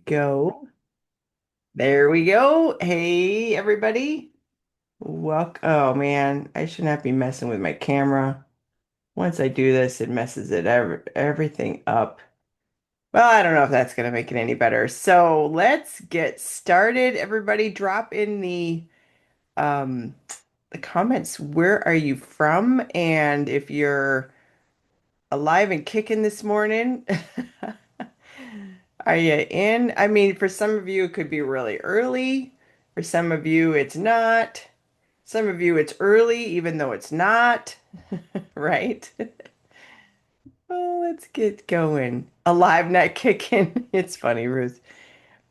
go. There we go. Hey, everybody. Welcome. Oh man, I should not be messing with my camera. Once I do this, it messes everything up. Well, I don't know if that's going to make it any better. So let's get started. Everybody, drop in um the comments. Where are you from? And if you're alive and kicking this morning, are you in? I mean, for some of you, it could be really early. For some of you, it's not. Some of you, it's early, even though it's not, right? Oh, let's get going. Alive, not kicking. It's funny, Ruth.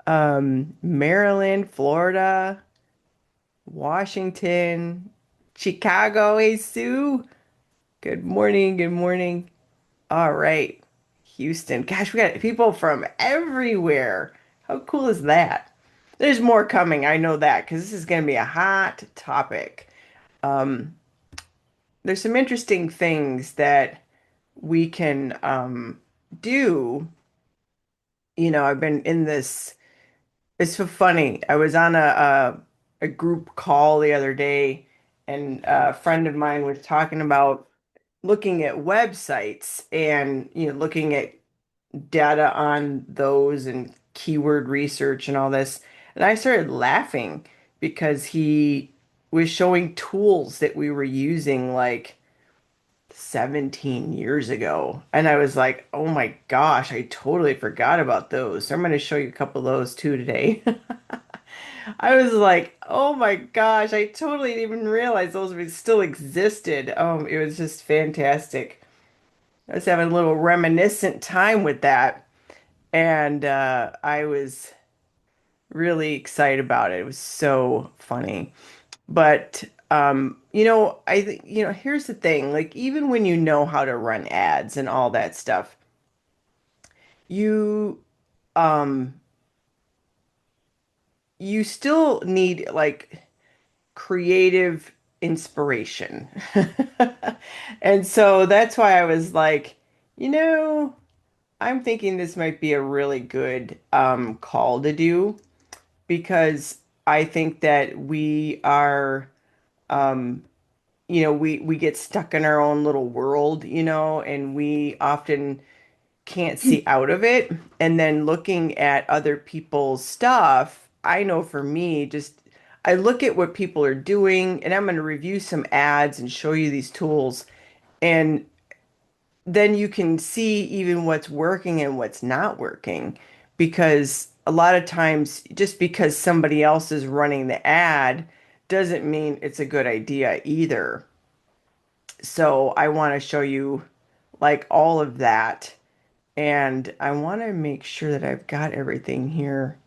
Maryland, Florida, Washington, Chicago. Hey, Sue. Good morning. Good morning. All right. Houston. Gosh, we got people from everywhere. How cool is that? There's more coming. I know that because this is going to be a hot topic. Um, there's some interesting things that we can do. I've been in this. It's so funny. I was on a group call the other day, and a friend of mine was talking about looking at websites and looking at data on those and keyword research and all this. And I started laughing because he was showing tools that we were using like 17 years ago. And I was like, oh my gosh, I totally forgot about those. So I'm going to show you a couple of those too today. I was like, oh my gosh, I totally didn't even realize those still existed. It was just fantastic. I was having a little reminiscent time with that. And I was really excited about it. It was so funny. But I think, here's the thing, like even when you know how to run ads and all that stuff, you um you still need like creative inspiration. And so that's why I was like, you know, I'm thinking this might be a really good call to do because I think that we are um we get stuck in our own little world, and we often can't see out of it. And then looking at other people's stuff, I know for me, just I look at what people are doing and I'm going to review some ads and show you these tools. And then you can see even what's working and what's not working. Because a lot of times, just because somebody else is running the ad doesn't mean it's a good idea either. So I want to show you like all of that. And I want to make sure that I've got everything here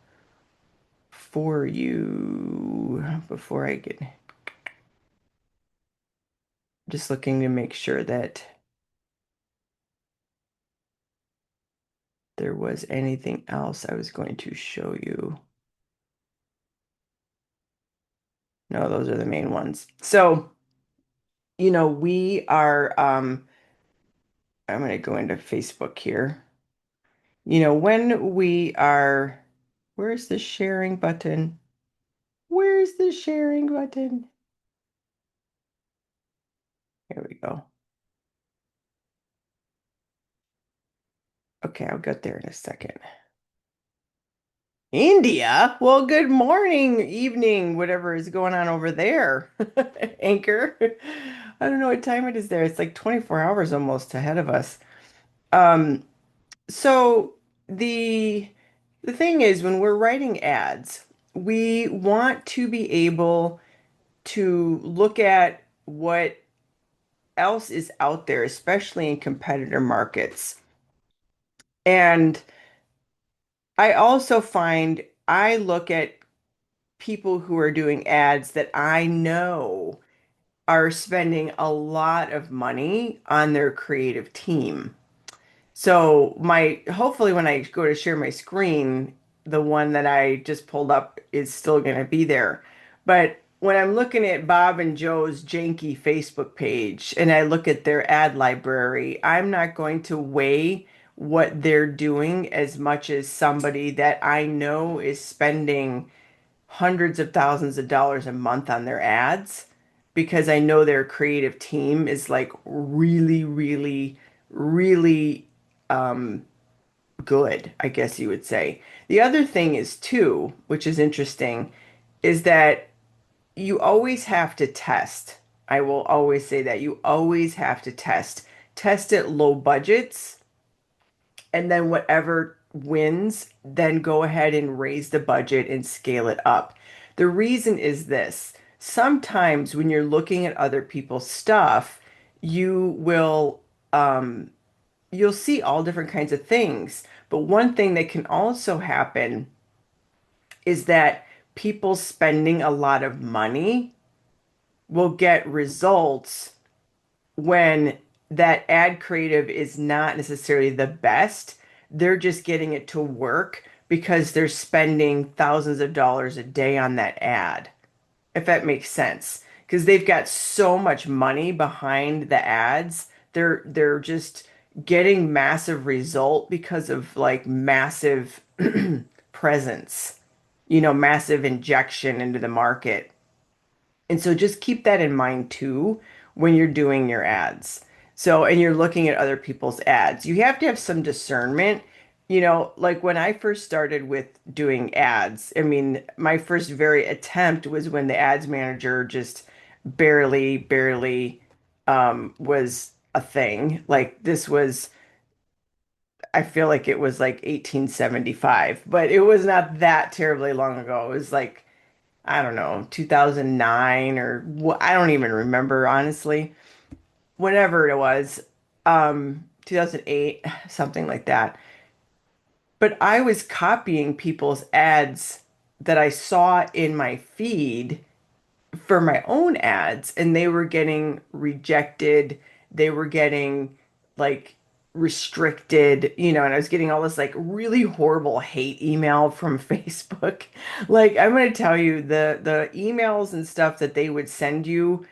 for you before I get just looking to make sure that there was anything else I was going to show you. No, those are the main ones. So, we are I'm going to go into Facebook here. When we are where's the sharing button? Where's the sharing button? Here we go. Okay, I'll get there in a second. India? Well, good morning, evening, whatever is going on over there. Anchor. I don't know what time it is there. It's like 24 hours almost ahead of us. Um, so the thing is when we're writing ads, we want to be able to look at what else is out there, especially in competitor markets. And I also find I look at people who are doing ads that I know are spending a lot of money on their creative team. So my hopefully when I go to share my screen, the one that I just pulled up is still going to be there. But when I'm looking at Bob and Joe's janky Facebook page and I look at their ad library, I'm not going to weigh what they're doing as much as somebody that I know is spending hundreds of thousands of dollars a month on their ads because I know their creative team is like really, really, really good, I guess you would say. The other thing is too, which is interesting, is that you always have to test. I will always say that you always have to test. Test at low budgets, and then whatever wins, then go ahead and raise the budget and scale it up. The reason is this. Sometimes when you're looking at other people's stuff, you will you'll see all different kinds of things. But one thing that can also happen is that people spending a lot of money will get results when that ad creative is not necessarily the best. They're just getting it to work because they're spending thousands of dollars a day on that ad, if that makes sense. Because they've got so much money behind the ads. They're just getting massive result because of like massive presence, massive injection into the market. And so just keep that in mind too when you're doing your ads. So, and you're looking at other people's ads. You have to have some discernment. Like when I first started with doing ads, I mean, my first very attempt was when the ads manager just barely was a thing. Like this was, I feel like it was like 1875, but it was not that terribly long ago. It was like I don't know, 2009 or what, I don't even remember honestly. Whenever it was, 2008, something like that. But I was copying people's ads that I saw in my feed for my own ads, and they were getting rejected. They were getting like restricted, and I was getting all this like really horrible hate email from Facebook. Like I'm going to tell you the emails and stuff that they would send you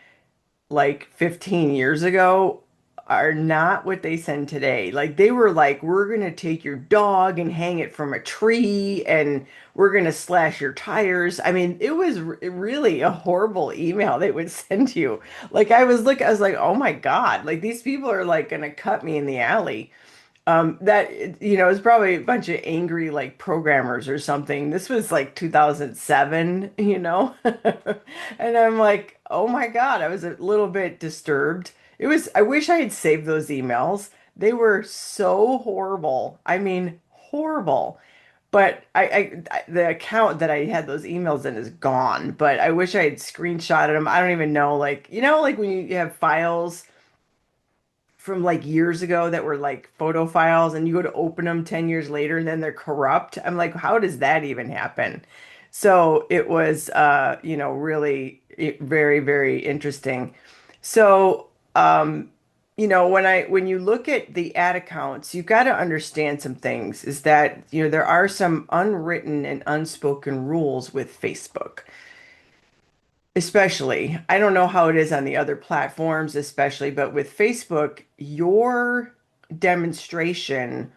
like 15 years ago are not what they send today. Like they were like, we're gonna take your dog and hang it from a tree and we're gonna slash your tires. I mean, it was really a horrible email they would send you. Like I was like, oh my God, like these people are like gonna cut me in the alley. That it's probably a bunch of angry like programmers or something. This was like 2007. And I'm like, oh my God, I was a little bit disturbed. I wish I had saved those emails. They were so horrible. I mean, horrible. But the account that I had those emails in is gone. But I wish I had screenshotted them. I don't even know, like, like when you have files from like years ago that were like photo files and you go to open them 10 years later and then they're corrupt. I'm like, how does that even happen? So it was really very, very interesting. So when you look at the ad accounts, you've got to understand some things is that, there are some unwritten and unspoken rules with Facebook. Especially, I don't know how it is on the other platforms, especially, but with Facebook, your demonstration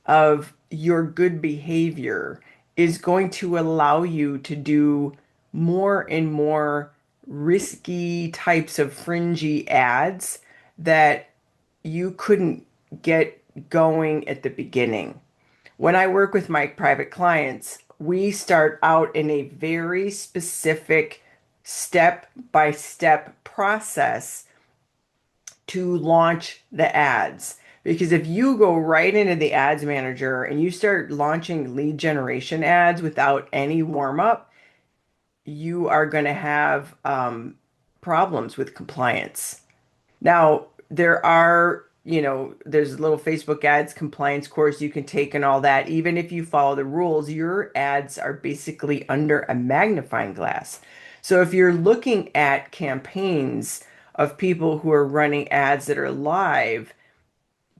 of your good behavior is going to allow you to do more and more risky types of fringy ads that you couldn't get going at the beginning. When I work with my private clients, we start out in a very specific step by step process to launch the ads. Because if you go right into the ads manager and you start launching lead generation ads without any warm up, you are going to have problems with compliance. Now, there's a little Facebook ads compliance course you can take and all that. Even if you follow the rules, your ads are basically under a magnifying glass. So if you're looking at campaigns of people who are running ads that are live,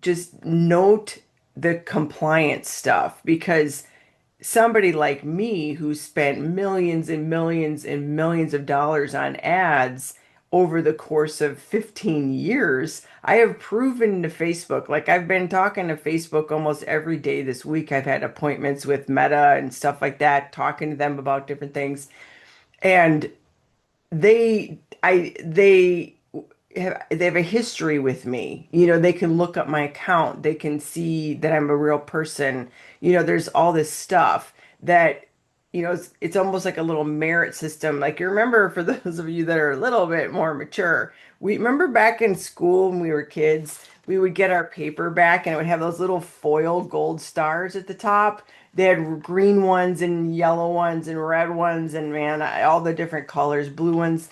just note the compliance stuff because somebody like me who spent millions and millions and millions of dollars on ads over the course of 15 years, I have proven to Facebook, like I've been talking to Facebook almost every day this week. I've had appointments with Meta and stuff like that, talking to them about different things. And they have a history with me. They can look up my account. They can see that I'm a real person. There's all this stuff that, it's almost like a little merit system. Like you remember, for those of you that are a little bit more mature, we remember back in school when we were kids, we would get our paper back and it would have those little foil gold stars at the top. They had green ones and yellow ones and red ones and man, all the different colors, blue ones.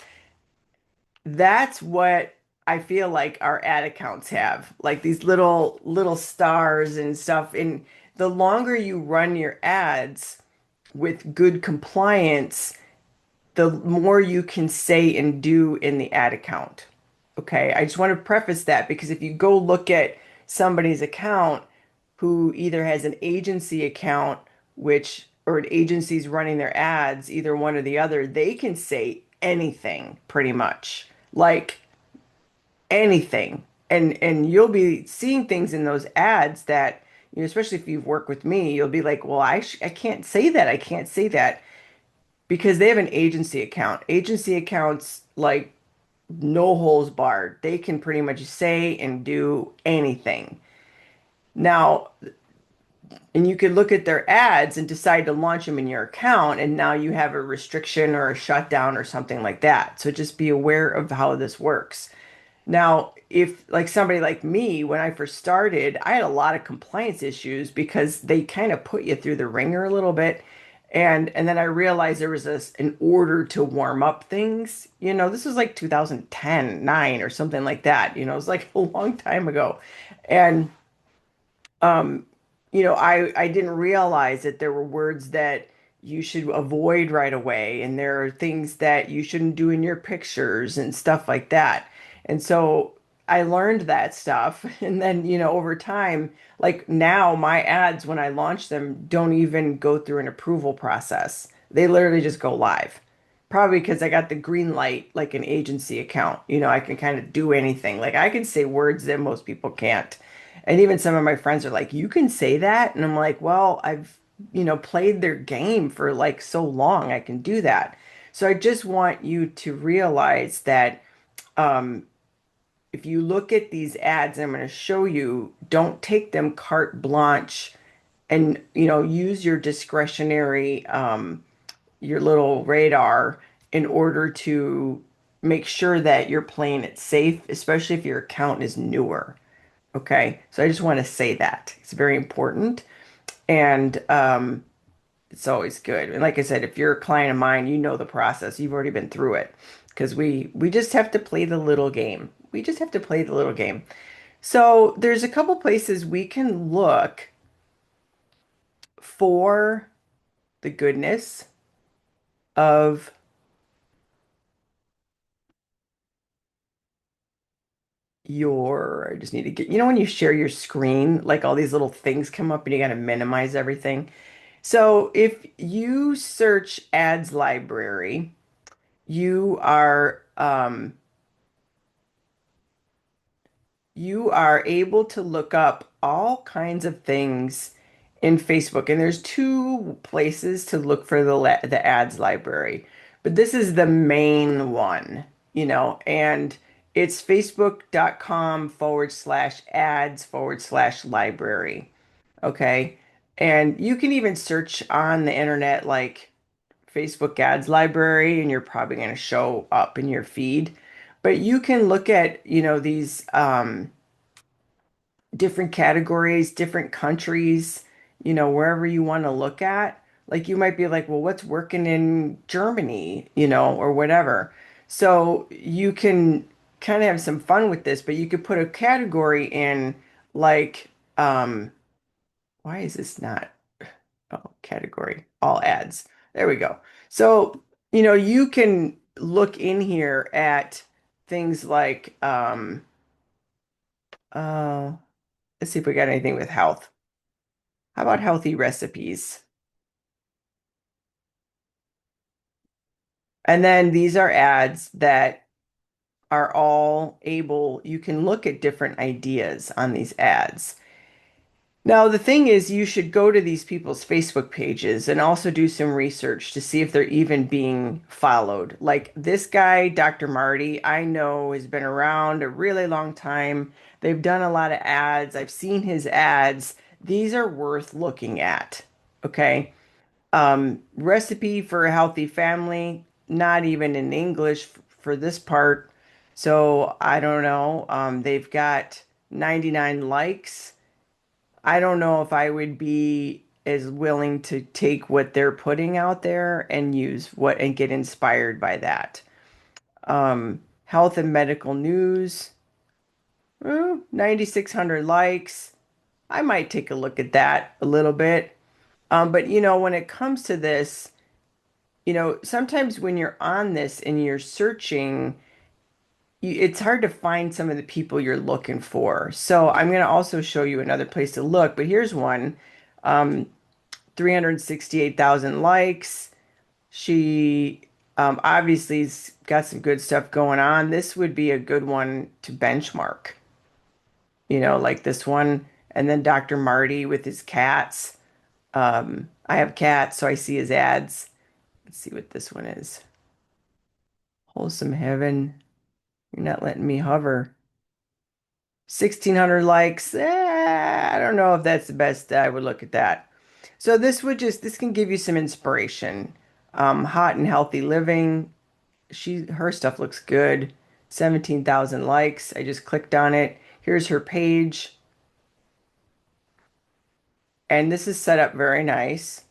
That's what I feel like our ad accounts have, like these little stars and stuff. And the longer you run your ads with good compliance, the more you can say and do in the ad account. Okay, I just want to preface that because if you go look at somebody's account who either has an agency account, which or an agency's running their ads, either one or the other, they can say anything pretty much. Like anything. And you'll be seeing things in those ads that, especially if you've worked with me, you'll be like, well, I can't say that. I can't say that because they have an agency account. Agency accounts, like, no holes barred. They can pretty much say and do anything. Now, and you could look at their ads and decide to launch them in your account, and now you have a restriction or a shutdown or something like that. So just be aware of how this works. Now, if like somebody like me, when I first started, I had a lot of compliance issues because they kind of put you through the ringer a little bit. And then I realized there was an order to warm up things. This was like 2010, 9 or something like that. It was like a long time ago. And um, I didn't realize that there were words that you should avoid right away, and there are things that you shouldn't do in your pictures and stuff like that. And so I learned that stuff, and then, over time, like now, my ads when I launch them don't even go through an approval process. They literally just go live. Probably because I got the green light like an agency account. I can kind of do anything. Like I can say words that most people can't. And even some of my friends are like, "You can say that?" And I'm like, "Well, I've, played their game for like so long, I can do that." So I just want you to realize that um, if you look at these ads, I'm going to show you, don't take them carte blanche and, use your discretionary your little radar in order to make sure that you're playing it safe, especially if your account is newer. Okay. So I just want to say that it's very important. And it's always good. And like I said, if you're a client of mine, you know the process. You've already been through it because we just have to play the little game. We just have to play the little game. So there's a couple places we can look for the goodness of I just need to get, when you share your screen, like all these little things come up and you got to minimize everything. So if you search ads library, you are you are able to look up all kinds of things in Facebook. And there's two places to look for the ads library. But this is the main one, and it's facebook.com/ads/library. Okay. And you can even search on the internet like Facebook ads library, and you're probably going to show up in your feed. But you can look at, these different categories, different countries, wherever you want to look at. Like you might be like, well, what's working in Germany, or whatever. So you can kind of have some fun with this, but you could put a category in like, why is this not? Oh, category, all ads. There we go. So, you can look in here at things like, uh, let's see if we got anything with health. How about healthy recipes? And then these are ads that are all able, you can look at different ideas on these ads. Now, the thing is, you should go to these people's Facebook pages and also do some research to see if they're even being followed. Like this guy, Dr. Marty, I know has been around a really long time. They've done a lot of ads. I've seen his ads. These are worth looking at. Okay. Recipe for a healthy family, not even in English for this part. So I don't know. They've got 99 likes. I don't know if I would be as willing to take what they're putting out there and use what and get inspired by that. Health and medical news, 9,600 likes. I might take a look at that a little bit. But when it comes to this, sometimes when you're on this and you're searching, it's hard to find some of the people you're looking for. So I'm going to also show you another place to look, but here's one. Um, 368,000 likes. She obviously's got some good stuff going on. This would be a good one to benchmark, like this one. And then Dr. Marty with his cats. I have cats, so I see his ads. Let's see what this one is. Wholesome Heaven. You're not letting me hover. 1,600 likes. I don't know if that's the best. I would look at that. So this can give you some inspiration. Hot and healthy living. Her stuff looks good. 17,000 likes. I just clicked on it. Here's her page. And this is set up very nice.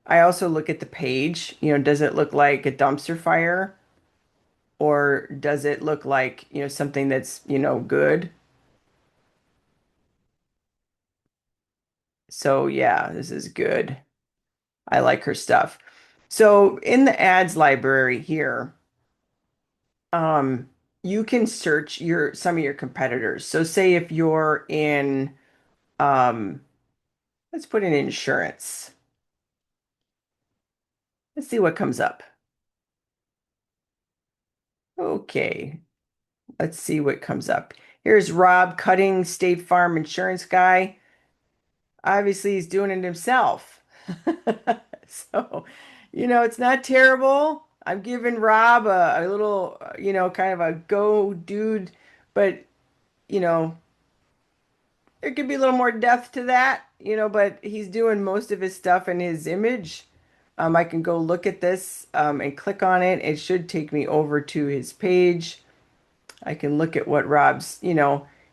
I also look at the page. Does it look like a dumpster fire? Or does it look like, something that's, good? So yeah, this is good. I like her stuff. So in the ads library here, um, you can search some of your competitors. So say if you're in, um, let's put in insurance. Let's see what comes up. Okay, let's see what comes up. Here's Rob Cutting, State Farm insurance guy. Obviously, he's doing it himself. So, it's not terrible. I'm giving Rob a little, kind of a go dude, but, you know, there could be a little more depth to that, but he's doing most of his stuff in his image. I can go look at this and click on it. It should take me over to his page. I can look at what Rob's,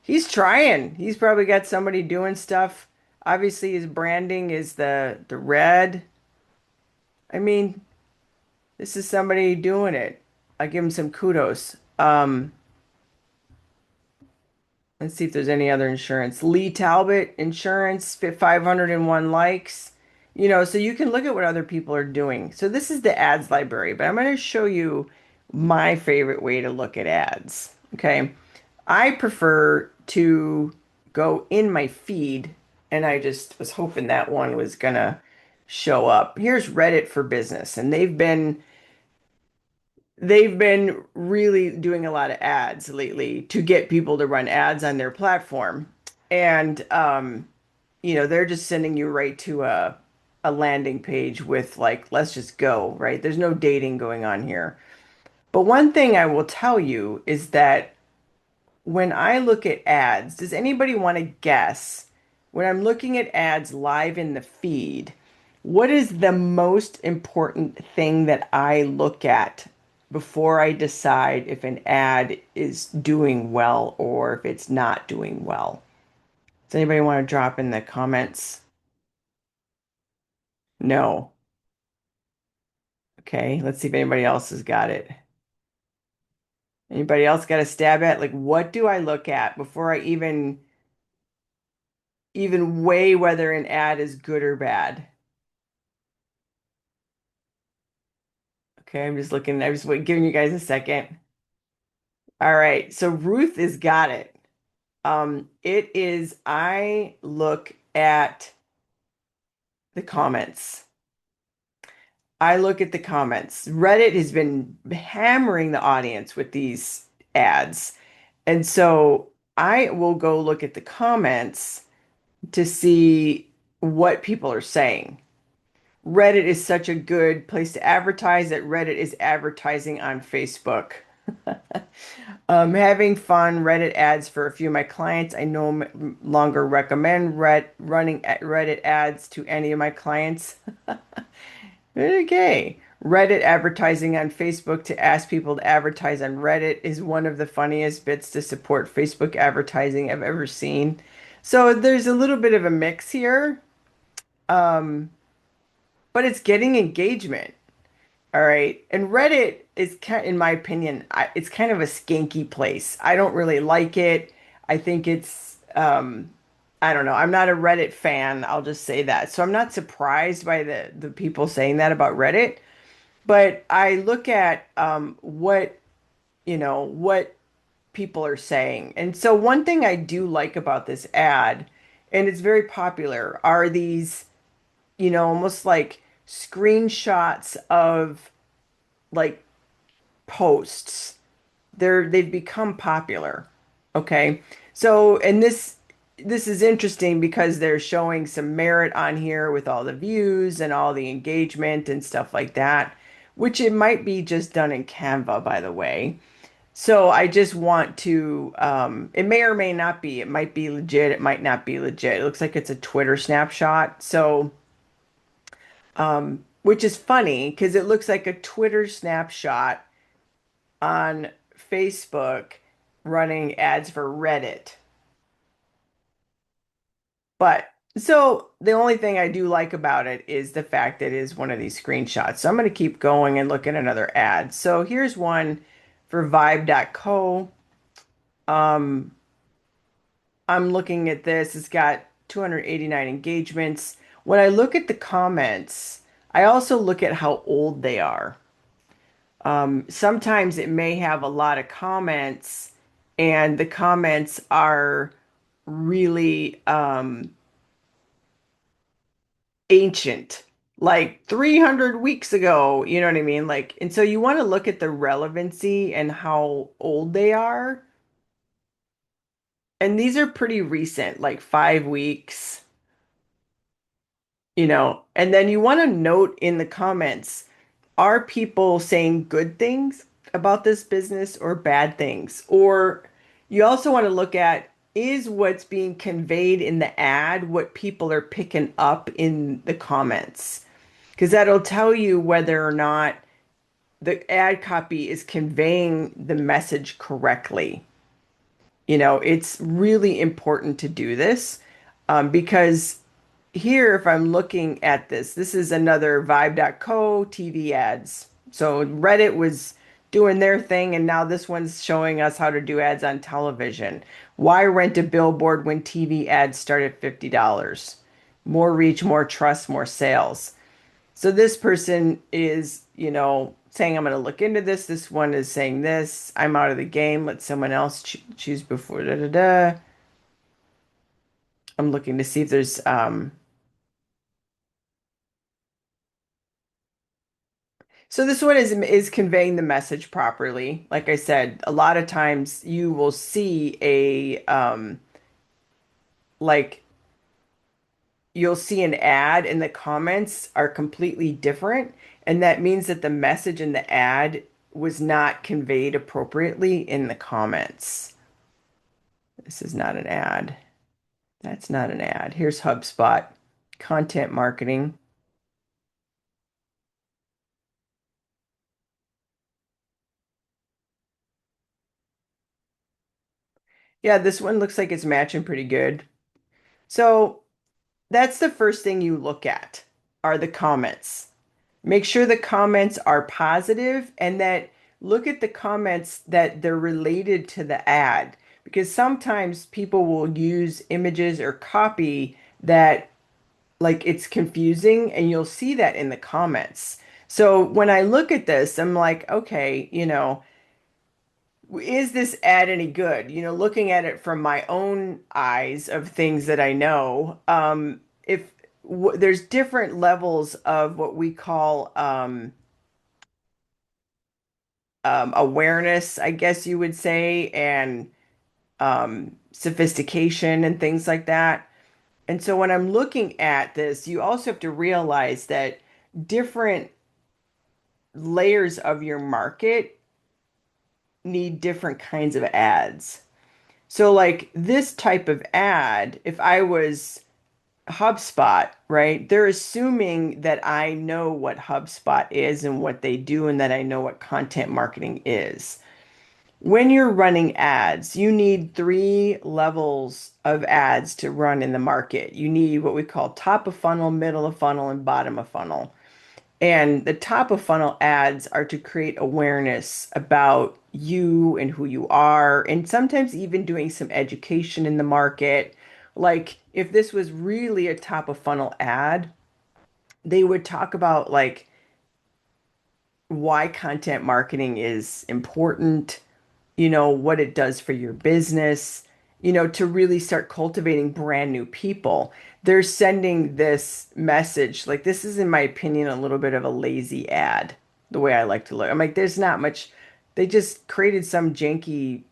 he's trying. He's probably got somebody doing stuff. Obviously, his branding is the red. I mean, this is somebody doing it. I give him some kudos. Let's see if there's any other insurance. Lee Talbot Insurance, 501 likes. So you can look at what other people are doing. So this is the ads library, but I'm going to show you my favorite way to look at ads. Okay. I prefer to go in my feed, and I just was hoping that one was gonna show up. Here's Reddit for Business, and they've been really doing a lot of ads lately to get people to run ads on their platform. And they're just sending you right to a landing page with like, let's just go, right? There's no dating going on here. But one thing I will tell you is that when I look at ads, does anybody want to guess when I'm looking at ads live in the feed, what is the most important thing that I look at before I decide if an ad is doing well or if it's not doing well? Does anybody want to drop in the comments? No. Okay, let's see if anybody else has got it. Anybody else got a stab at like what do I look at before I even weigh whether an ad is good or bad? Okay, I'm just looking. I'm just giving you guys a second. All right, so Ruth has got it. It is I look at the comments. I look at the comments. Reddit has been hammering the audience with these ads. And so I will go look at the comments to see what people are saying. Reddit is such a good place to advertise that Reddit is advertising on Facebook. Having fun Reddit ads for a few of my clients. I no longer recommend running Reddit ads to any of my clients. Okay. Reddit advertising on Facebook to ask people to advertise on Reddit is one of the funniest bits to support Facebook advertising I've ever seen. So there's a little bit of a mix here, um, but it's getting engagement. All right. And Reddit is, in my opinion, it's kind of a skanky place. I don't really like it. I think I don't know. I'm not a Reddit fan. I'll just say that. So I'm not surprised by the people saying that about Reddit. But I look at what people are saying. And so one thing I do like about this ad, and it's very popular, are these, almost like screenshots of like posts. They've become popular. Okay. So, and this is interesting because they're showing some merit on here with all the views and all the engagement and stuff like that, which it might be just done in Canva, by the way. So I just want to, it may or may not be. It might be legit. It might not be legit. It looks like it's a Twitter snapshot. So, which is funny because it looks like a Twitter snapshot on Facebook running ads for Reddit. But so the only thing I do like about it is the fact that it is one of these screenshots. So I'm going to keep going and look at another ad. So here's one for vibe.co. Um, I'm looking at this. It's got 289 engagements. When I look at the comments, I also look at how old they are. Sometimes it may have a lot of comments, and the comments are really ancient, like 300 weeks ago. You know what I mean? Like, and so you want to look at the relevancy and how old they are. And these are pretty recent, like 5 weeks, and then you want to note in the comments, are people saying good things about this business or bad things? Or you also want to look at, is what's being conveyed in the ad what people are picking up in the comments? Because that'll tell you whether or not the ad copy is conveying the message correctly. It's really important to do this, because here, if I'm looking at this is another Vibe.co TV ads. So Reddit was doing their thing, and now this one's showing us how to do ads on television. Why rent a billboard when TV ads start at $50? More reach, more trust, more sales. So this person is, saying, I'm going to look into this. This one is saying this. I'm out of the game. Let someone else choose before. Da, da, da. I'm looking to see if there's so this one is conveying the message properly. Like I said, a lot of times you will see like you'll see an ad and the comments are completely different, and that means that the message in the ad was not conveyed appropriately in the comments. This is not an ad. That's not an ad. Here's HubSpot, content marketing. Yeah, this one looks like it's matching pretty good. So that's the first thing you look at are the comments. Make sure the comments are positive and that look at the comments that they're related to the ad, because sometimes people will use images or copy that like it's confusing, and you'll see that in the comments. So when I look at this, I'm like, okay, is this ad any good? Looking at it from my own eyes of things that I know, if there's different levels of what we call awareness, I guess you would say, and sophistication and things like that. And so when I'm looking at this, you also have to realize that different layers of your market need different kinds of ads. So, like this type of ad, if I was HubSpot, right, they're assuming that I know what HubSpot is and what they do, and that I know what content marketing is. When you're running ads, you need three levels of ads to run in the market. You need what we call top of funnel, middle of funnel, and bottom of funnel. And the top of funnel ads are to create awareness about you and who you are, and sometimes even doing some education in the market. Like if this was really a top of funnel ad, they would talk about like why content marketing is important, what it does for your business, to really start cultivating brand new people. They're sending this message. Like, this is, in my opinion, a little bit of a lazy ad, the way I like to look. I'm like, there's not much. They just created some janky,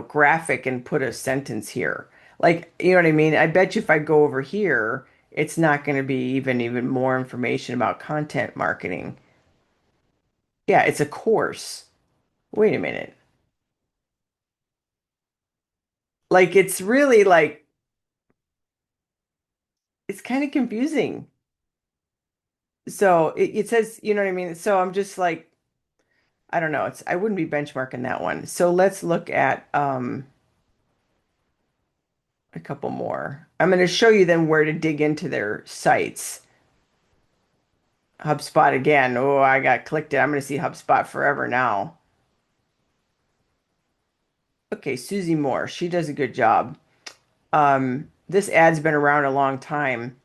graphic and put a sentence here. Like, you know what I mean? I bet you if I go over here, it's not going to be even more information about content marketing. Yeah, it's a course. Wait a minute. Like, it's really like it's kind of confusing. So it says, you know what I mean? So I'm just like, I don't know. I wouldn't be benchmarking that one. So let's look at a couple more. I'm going to show you then where to dig into their sites. HubSpot again. Oh, I got clicked it. I'm going to see HubSpot forever now. Okay, Susie Moore. She does a good job. This ad's been around a long time.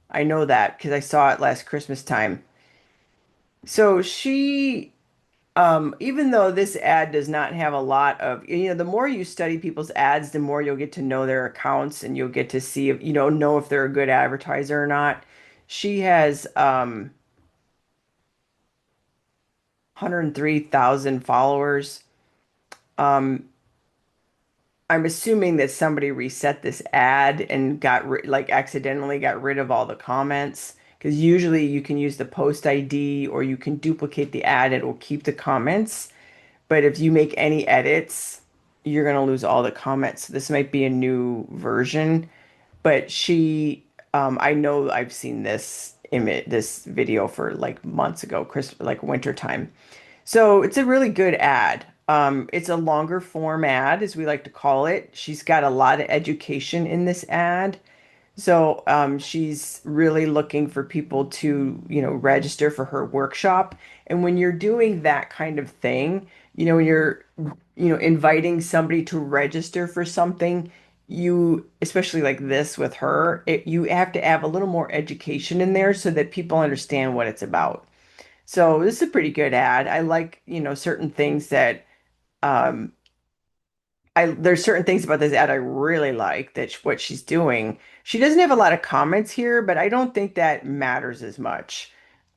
I know that because I saw it last Christmas time. So she even though this ad does not have a lot of, the more you study people's ads, the more you'll get to know their accounts and you'll get to see if, know if they're a good advertiser or not. She has 103,000 followers. Um, I'm assuming that somebody reset this ad and like accidentally got rid of all the comments. Because usually you can use the post ID or you can duplicate the ad, it will keep the comments. But if you make any edits, you're going to lose all the comments. This might be a new version, but I know I've seen this video for like months ago, like winter time. So it's a really good ad. It's a longer form ad, as we like to call it. She's got a lot of education in this ad. So she's really looking for people to, register for her workshop. And when you're doing that kind of thing, when you're, inviting somebody to register for something, especially like this with her, you have to have a little more education in there so that people understand what it's about. So this is a pretty good ad. I like, certain things that um, there's certain things about this ad I really like what she's doing. She doesn't have a lot of comments here, but I don't think that matters as much.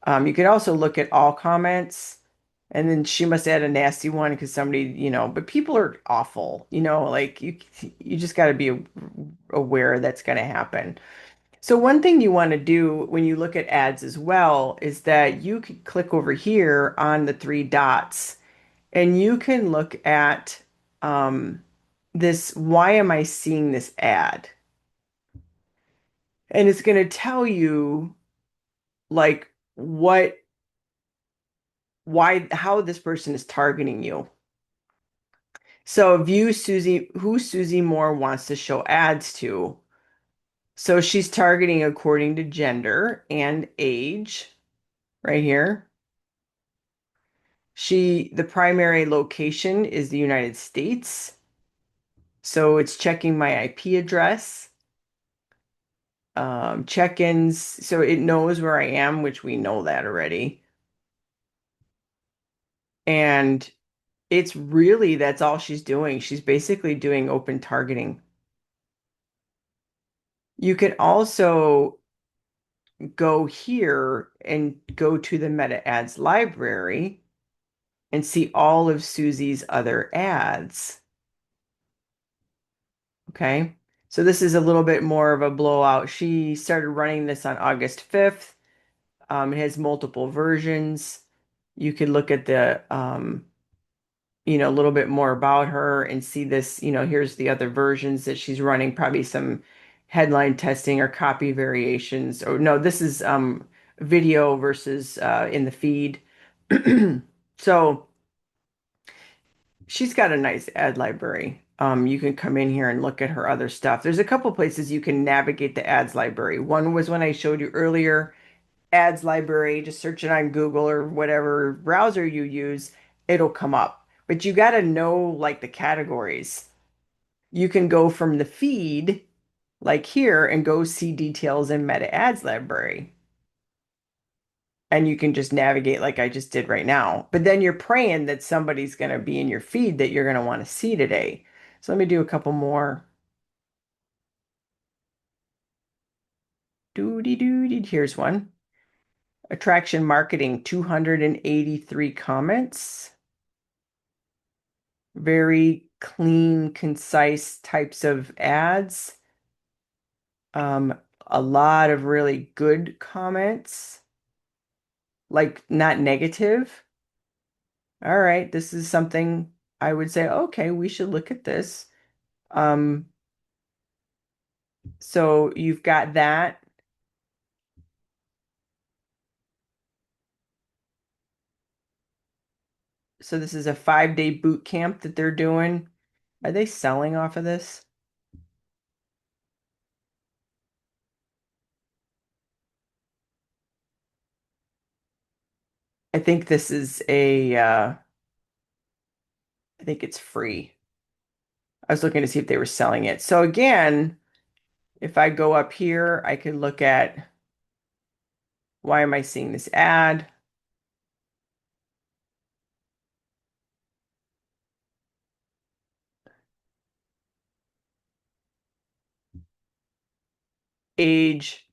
You could also look at all comments, and then she must add a nasty one because somebody, but people are awful, like you just got to be aware that's going to happen. So one thing you want to do when you look at ads as well is that you could click over here on the three dots and you can look at why am I seeing this ad? And it's going to tell you like how this person is targeting you. So view Susie, who Susie Moore wants to show ads to. So she's targeting according to gender and age right here. The primary location is the United States. So it's checking my IP address. Check-ins, so it knows where I am, which we know that already. And that's all she's doing. She's basically doing open targeting. You can also go here and go to the meta ads library and see all of Susie's other ads. Okay. So this is a little bit more of a blowout. She started running this on August 5th. It has multiple versions. You could look at the, a little bit more about her and see this, here's the other versions that she's running, probably some headline testing or copy variations. Or no, this is video versus in the feed. So she's got a nice ad library. You can come in here and look at her other stuff. There's a couple places you can navigate the ads library. One was when I showed you earlier, ads library, just search it on Google or whatever browser you use, it'll come up. But you got to know like the categories. You can go from the feed, like here, and go see details in Meta Ads Library. And you can just navigate like I just did right now. But then you're praying that somebody's going to be in your feed that you're going to want to see today. So let me do a couple more. Doody doody. Here's one. Attraction marketing, 283 comments. Very clean, concise types of ads. A lot of really good comments, like not negative. All right, this is something I would say, okay, we should look at this. Um, so you've got that. So this is a 5-day boot camp that they're doing. Are they selling off of this? I think this is I think it's free. I was looking to see if they were selling it. So again, if I go up here, I could look at why am I seeing this ad? Age,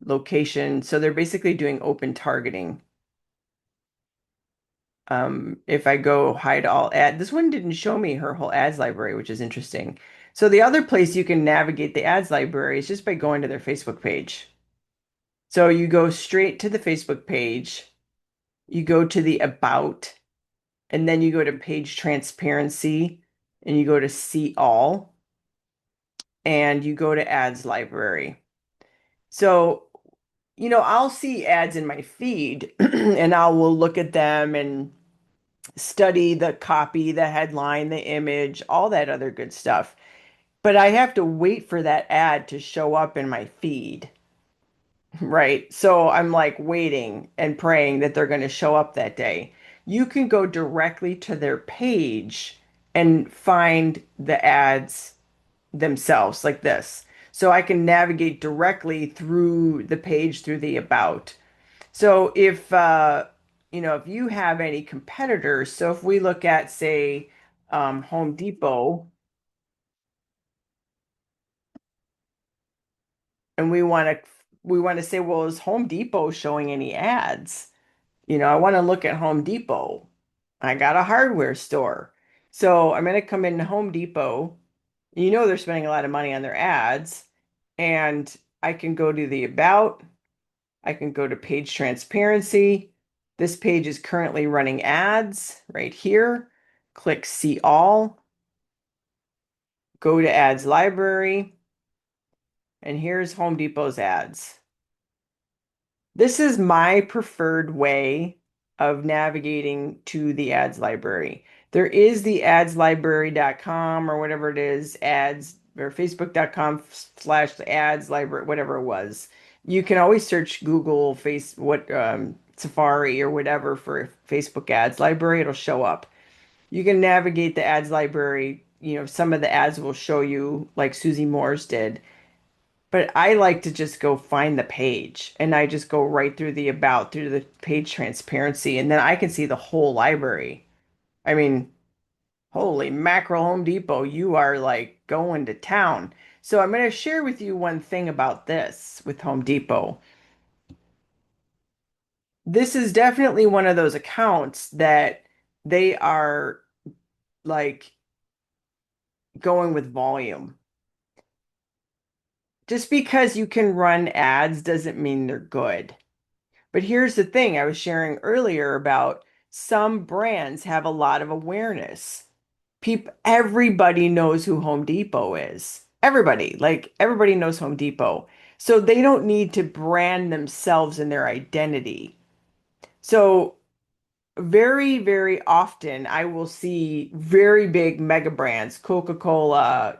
location. So they're basically doing open targeting. If I go hide all ad, this one didn't show me her whole ads library, which is interesting. So the other place you can navigate the ads library is just by going to their Facebook page. So you go straight to the Facebook page, you go to the about, and then you go to page transparency, and you go to see all, and you go to ads library. So, I'll see ads in my feed and I will look at them and study the copy, the headline, the image, all that other good stuff. But I have to wait for that ad to show up in my feed, right? So I'm like waiting and praying that they're going to show up that day. You can go directly to their page and find the ads themselves like this. So I can navigate directly through the page through the about. So if you have any competitors, so if we look at say Home Depot and we want to say, well, is Home Depot showing any ads? I want to look at Home Depot. I got a hardware store. So I'm going to come into Home Depot. They're spending a lot of money on their ads, and I can go to the about. I can go to page transparency. This page is currently running ads right here. Click see all, go to ads library, and here's Home Depot's ads. This is my preferred way of navigating to the ads library. There is the adslibrary.com or whatever it is, ads or facebook.com/ads library, whatever it was. You can always search Google, Safari or whatever for Facebook ads library. It'll show up. You can navigate the ads library. Some of the ads will show you like Susie Moore's did. But I like to just go find the page and I just go right through the about, through the page transparency, and then I can see the whole library. I mean, holy mackerel, Home Depot, you are like going to town. So I'm going to share with you one thing about this with Home Depot. this is definitely one of those accounts that they are like going with volume. Just because you can run ads doesn't mean they're good. But here's the thing I was sharing earlier about some brands have a lot of awareness. Everybody knows who Home Depot is. Everybody, like everybody knows Home Depot. So they don't need to brand themselves and their identity. So very, very often I will see very big mega brands, Coca-Cola,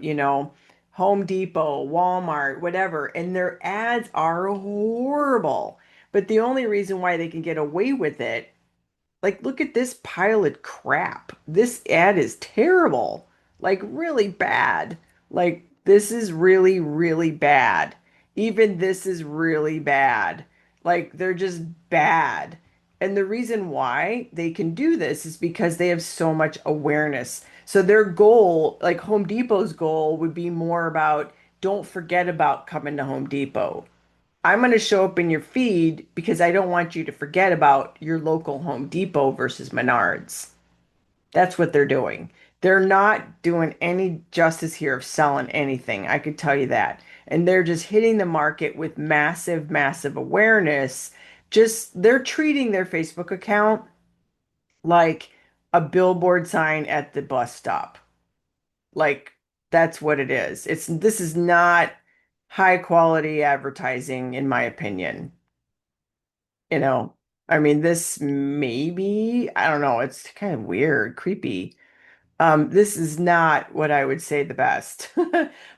Home Depot, Walmart, whatever, and their ads are horrible. But the only reason why they can get away with it, like, look at this pile of crap. This ad is terrible, like, really bad. Like, this is really, really bad. Even this is really bad. Like, they're just bad. And the reason why they can do this is because they have so much awareness. So, their goal, like Home Depot's goal, would be more about don't forget about coming to Home Depot. I'm going to show up in your feed because I don't want you to forget about your local Home Depot versus Menards. That's what they're doing. They're not doing any justice here of selling anything. I could tell you that. And they're just hitting the market with massive, massive awareness. Just they're treating their Facebook account like a billboard sign at the bus stop. Like that's what it is. This is not high quality advertising in my opinion. You know, I mean, this maybe, I don't know, it's kind of weird, creepy. This is not what I would say the best.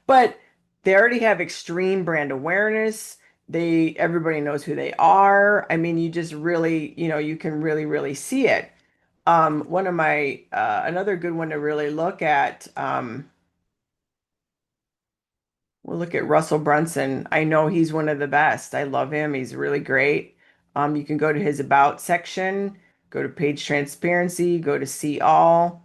But they already have extreme brand awareness. Everybody knows who they are. I mean, you just really, you can really, really see it. One of my another good one to really look at, we'll look at Russell Brunson. I know he's one of the best. I love him. He's really great. You can go to his about section, go to page transparency, go to see all,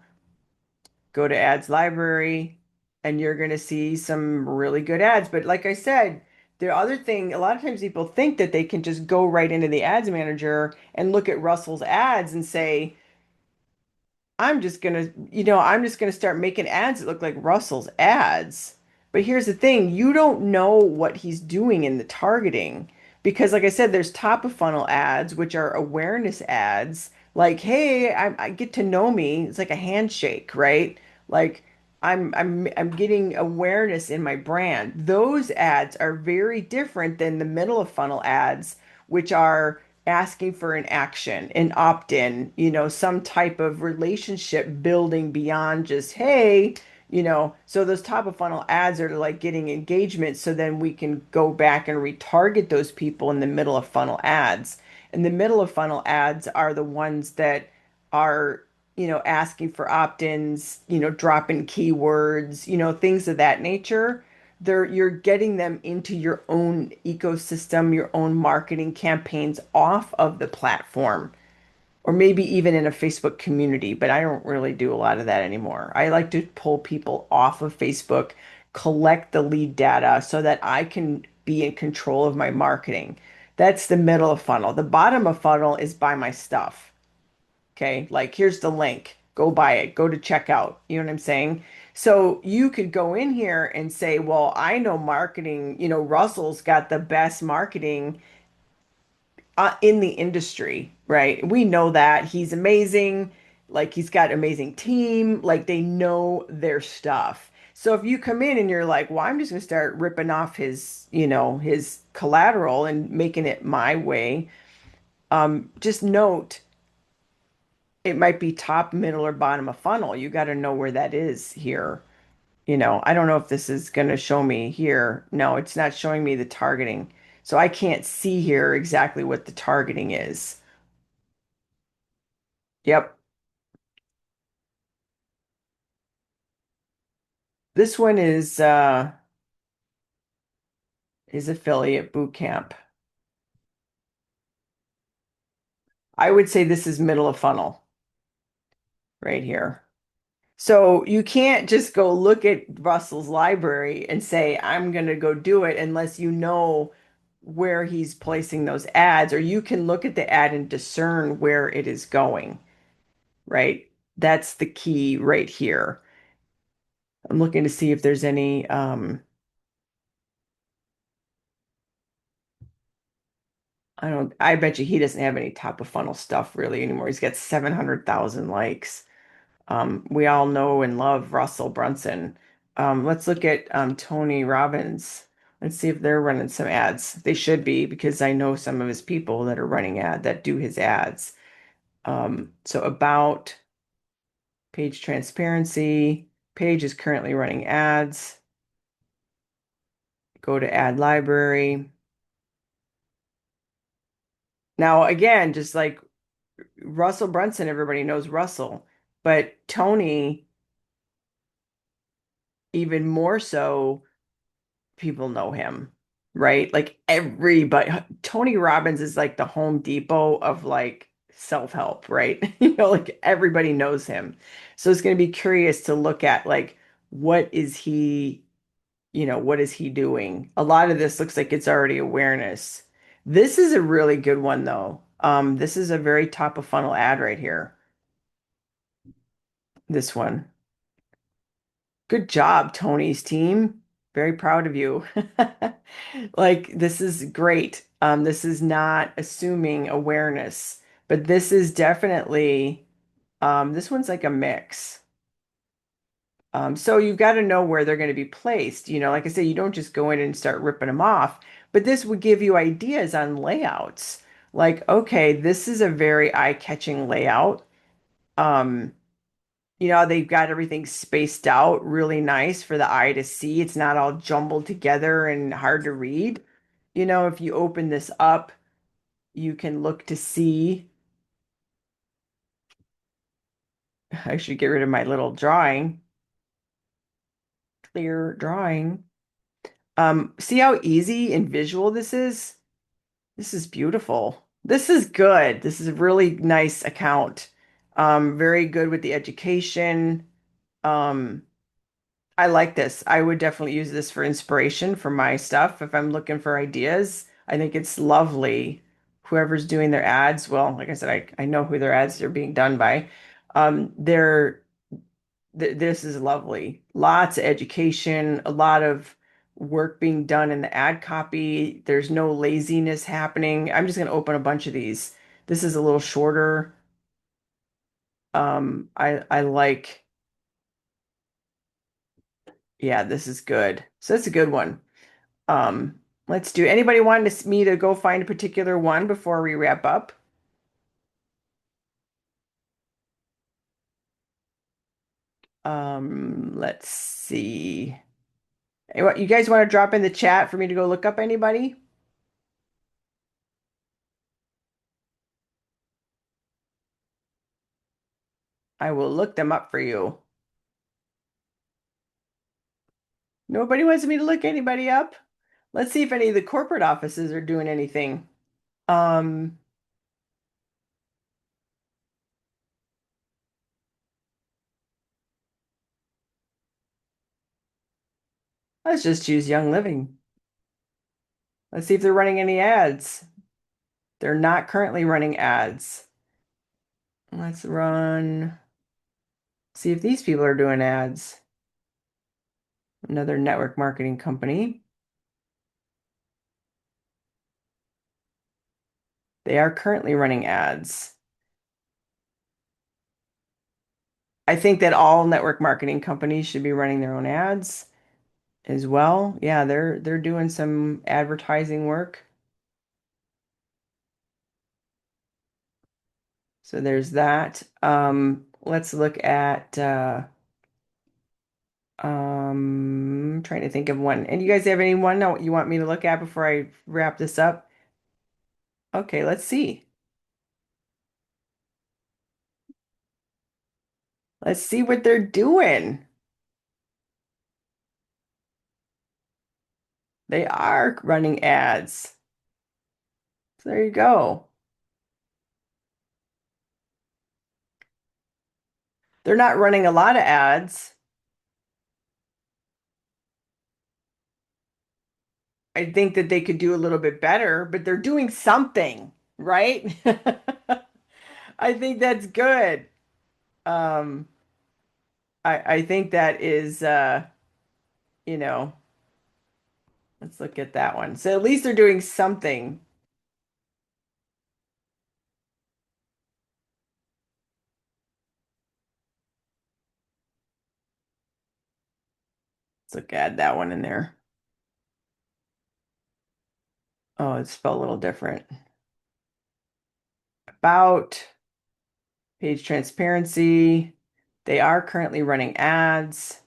go to ads library, and you're going to see some really good ads. But like I said, the other thing, a lot of times people think that they can just go right into the ads manager and look at Russell's ads and say, I'm just gonna start making ads that look like Russell's ads. But here's the thing, you don't know what he's doing in the targeting. Because like I said, there's top of funnel ads, which are awareness ads. Like, hey, I get to know me. It's like a handshake, right? Like I'm getting awareness in my brand. Those ads are very different than the middle of funnel ads, which are asking for an action, an opt-in, some type of relationship building beyond just, hey, so those top of funnel ads are like getting engagement so then we can go back and retarget those people in the middle of funnel ads. And the middle of funnel ads are the ones that are, asking for opt-ins, dropping keywords, things of that nature. You're getting them into your own ecosystem, your own marketing campaigns off of the platform, or maybe even in a Facebook community, but I don't really do a lot of that anymore. I like to pull people off of Facebook, collect the lead data so that I can be in control of my marketing. That's the middle of funnel. The bottom of funnel is buy my stuff. Okay, like here's the link. Go buy it. Go to checkout. You know what I'm saying? So you could go in here and say, well, I know marketing, Russell's got the best marketing in the industry, right? We know that he's amazing. Like he's got amazing team. Like they know their stuff. So if you come in and you're like, well, I'm just going to start ripping off his collateral and making it my way, just note it might be top, middle, or bottom of funnel. You got to know where that is here. I don't know if this is going to show me here. No, it's not showing me the targeting. So I can't see here exactly what the targeting is. Yep. This one is affiliate boot camp. I would say this is middle of funnel right here. So you can't just go look at Russell's library and say, I'm going to go do it unless you know where he's placing those ads, or you can look at the ad and discern where it is going, right? That's the key right here. I'm looking to see if there's any, I bet you he doesn't have any top of funnel stuff really anymore. He's got 700,000 likes. We all know and love Russell Brunson. Let's look at Tony Robbins. Let's see if they're running some ads. They should be because I know some of his people that are running that do his ads. So about page transparency, page is currently running ads. Go to ad library. Now, again, just like Russell Brunson, everybody knows Russell, but Tony, even more so, people know him, right? Like everybody, Tony Robbins is like the Home Depot of like self-help, right? Like everybody knows him. So it's going to be curious to look at like what is he, what is he doing? A lot of this looks like it's already awareness. This is a really good one though. This is a very top of funnel ad right here. This one. Good job, Tony's team. Very proud of you. Like, this is great. This is not assuming awareness, but this is definitely, this one's like a mix. So you've got to know where they're going to be placed. Like I say, you don't just go in and start ripping them off, but this would give you ideas on layouts. Like, okay, this is a very eye-catching layout. Um, they've got everything spaced out really nice for the eye to see. It's not all jumbled together and hard to read. If you open this up, you can look to see. I should get rid of my little drawing, clear drawing. See how easy and visual this is? This is beautiful. This is good. This is a really nice account. Very good with the education. Um, I like this. I would definitely use this for inspiration for my stuff if I'm looking for ideas. I think it's lovely. Whoever's doing their ads, well, like I said, I know who their ads are being done by. They're th This is lovely. Lots of education, a lot of work being done in the ad copy. There's no laziness happening. I'm just going to open a bunch of these. This is a little shorter. I like, yeah, this is good. So that's a good one. Let's do, anybody want me to go find a particular one before we wrap up? Let's see. You guys want to drop in the chat for me to go look up anybody? I will look them up for you. Nobody wants me to look anybody up? Let's see if any of the corporate offices are doing anything. Um, let's just choose Young Living. Let's see if they're running any ads. They're not currently running ads. Let's see if these people are doing ads. Another network marketing company. They are currently running ads. I think that all network marketing companies should be running their own ads as well. Yeah, they're doing some advertising work. So there's that. Let's look at trying to think of one. And you guys have any one now you want me to look at before I wrap this up? Okay, let's see. Let's see what they're doing. They are running ads. So there you go. They're not running a lot of ads. I think that they could do a little bit better, but they're doing something, right? I think that's good. Um, I think that is you know, let's look at that one. So at least they're doing something. Let's look at that one in there. Oh, it's spelled a little different. About page transparency. They are currently running ads.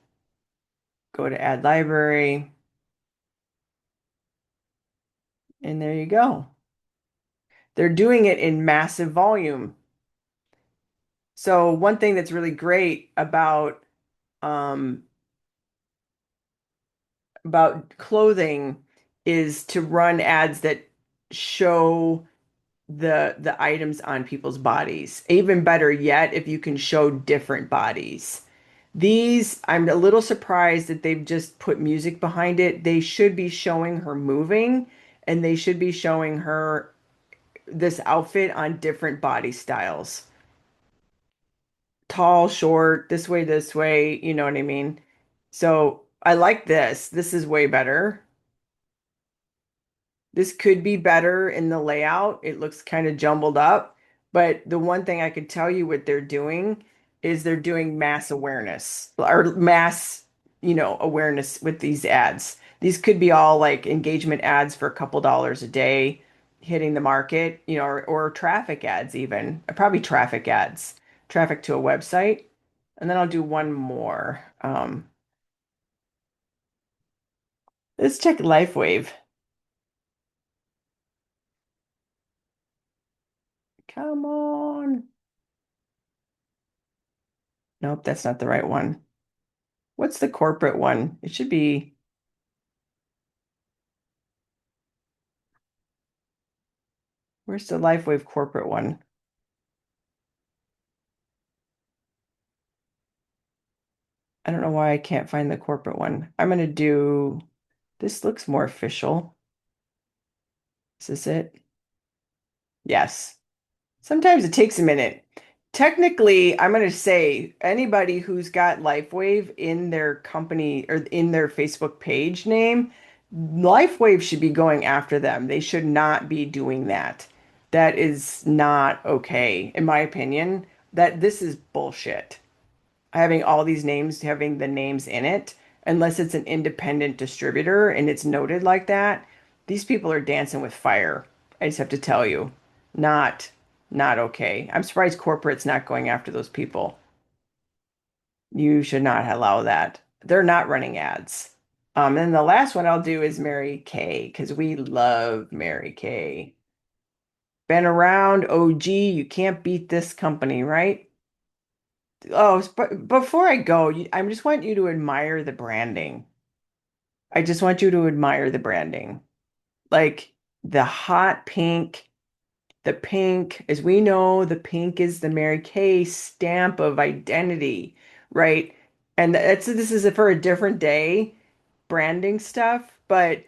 Go to ad library, and there you go. They're doing it in massive volume. So one thing that's really great um, about clothing is to run ads that show the items on people's bodies. Even better yet, if you can show different bodies. These, I'm a little surprised that they've just put music behind it. They should be showing her moving, and they should be showing her this outfit on different body styles. Tall, short, this way, you know what I mean? So I like this. This is way better. This could be better in the layout. It looks kind of jumbled up, but the one thing I could tell you what they're doing is they're doing mass awareness or mass, awareness with these ads. These could be all like engagement ads for a couple dollars a day hitting the market, or traffic ads even. Probably traffic ads, traffic to a website. And then I'll do one more. Let's check LifeWave. Come on. Nope, that's not the right one. What's the corporate one? It should be, where's the LifeWave corporate one? I don't know why I can't find the corporate one. I'm going to do, this looks more official. Is this it? Yes. Sometimes it takes a minute. Technically, I'm going to say anybody who's got LifeWave in their company or in their Facebook page name, LifeWave should be going after them. They should not be doing that. That is not okay, in my opinion. That this is bullshit. Having all these names, having the names in it, unless it's an independent distributor and it's noted like that, these people are dancing with fire. I just have to tell you, not not okay. I'm surprised corporate's not going after those people. You should not allow that. They're not running ads. And the last one I'll do is Mary Kay because we love Mary Kay. Been around, OG, you can't beat this company, right? Oh, but before I go, I just want you to admire the branding. I just want you to admire the branding. Like the hot pink, the pink, as we know, the pink is the Mary Kay stamp of identity, right? And this is for a different day, branding stuff, but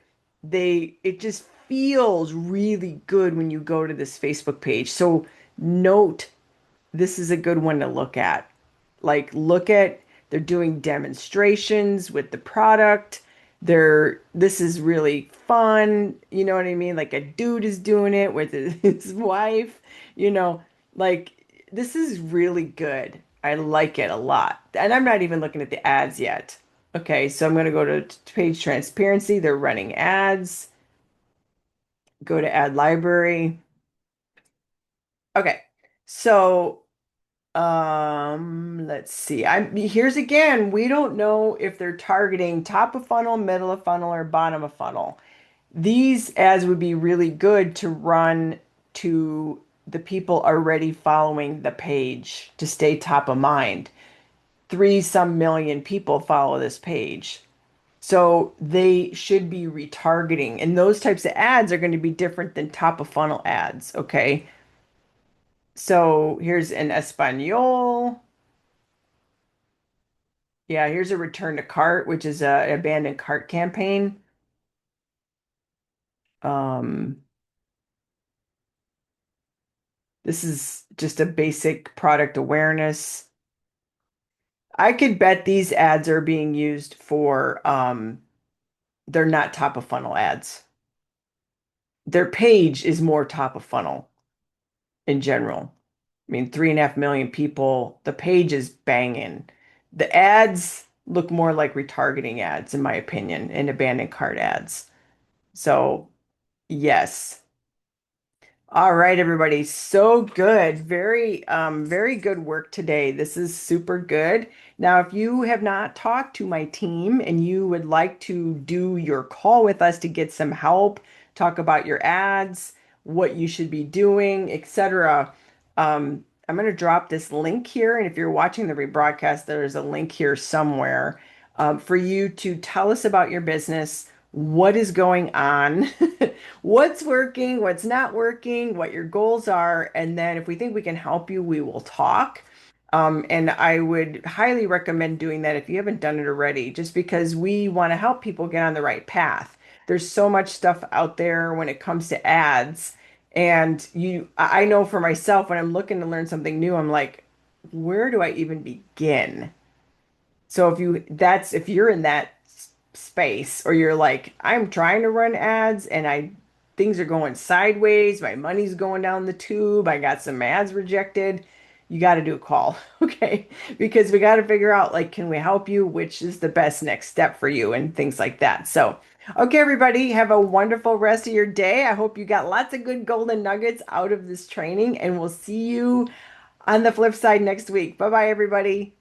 it just feels really good when you go to this Facebook page. So note this is a good one to look at. Like, look at, they're doing demonstrations with the product. This is really fun. You know what I mean? Like, a dude is doing it with his wife, you know, like, this is really good. I like it a lot. And I'm not even looking at the ads yet. Okay, so I'm going to go to page transparency. They're running ads. Go to ad library. Okay, so let's see. Here's again, we don't know if they're targeting top of funnel, middle of funnel, or bottom of funnel. These ads would be really good to run to the people already following the page to stay top of mind. Three some million people follow this page. So they should be retargeting. And those types of ads are going to be different than top of funnel ads. Okay. So here's an Espanol. Yeah, here's a return to cart, which is a abandoned cart campaign. Um, this is just a basic product awareness. I could bet these ads are being used for, they're not top of funnel ads. Their page is more top of funnel in general. I mean, 3.5 million people, the page is banging. The ads look more like retargeting ads, in my opinion, and abandoned cart ads. So, yes. All right, everybody. So good. Very good work today. This is super good. Now, if you have not talked to my team and you would like to do your call with us to get some help, talk about your ads, what you should be doing, etc., I'm going to drop this link here. And if you're watching the rebroadcast, there's a link here somewhere for you to tell us about your business, what is going on, what's working, what's not working, what your goals are, and then if we think we can help you, we will talk. And I would highly recommend doing that if you haven't done it already, just because we want to help people get on the right path. There's so much stuff out there when it comes to ads. And I know for myself, when I'm looking to learn something new, I'm like, where do I even begin? So if you're in that space or you're like, I'm trying to run ads and I things are going sideways, my money's going down the tube, I got some ads rejected, you got to do a call, okay? Because we got to figure out like, can we help you? Which is the best next step for you and things like that. So, okay, everybody, have a wonderful rest of your day. I hope you got lots of good golden nuggets out of this training, and we'll see you on the flip side next week. Bye bye, everybody.